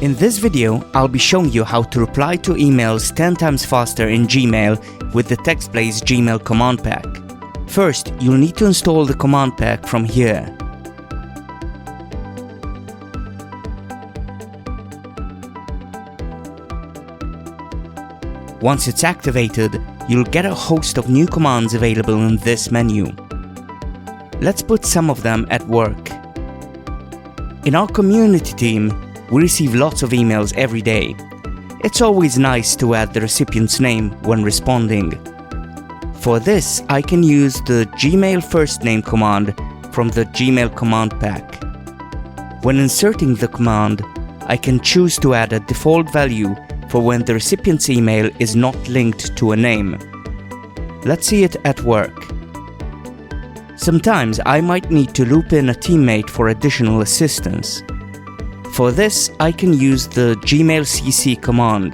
In this video, I'll be showing you how to reply to emails 10 times faster in Gmail with the TextBlaze Gmail command pack. First, you'll need to install the command pack from here. Once it's activated, you'll get a host of new commands available in this menu. Let's put some of them at work. In our community team, we receive lots of emails every day. It's always nice to add the recipient's name when responding. For this, I can use the Gmail first name command from the Gmail command pack. When inserting the command, I can choose to add a default value for when the recipient's email is not linked to a name. Let's see it at work. Sometimes I might need to loop in a teammate for additional assistance. For this, I can use the Gmail CC command.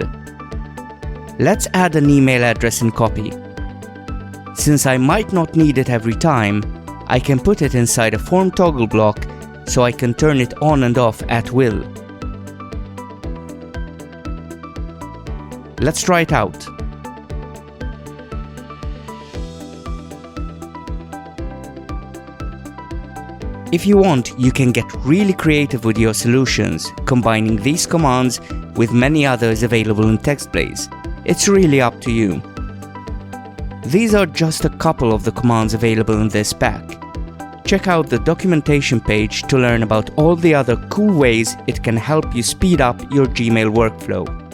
Let's add an email address and copy. Since I might not need it every time, I can put it inside a form toggle block so I can turn it on and off at will. Let's try it out. If you want, you can get really creative with your solutions, combining these commands with many others available in TextBlaze. It's really up to you. These are just a couple of the commands available in this pack. Check out the documentation page to learn about all the other cool ways it can help you speed up your Gmail workflow.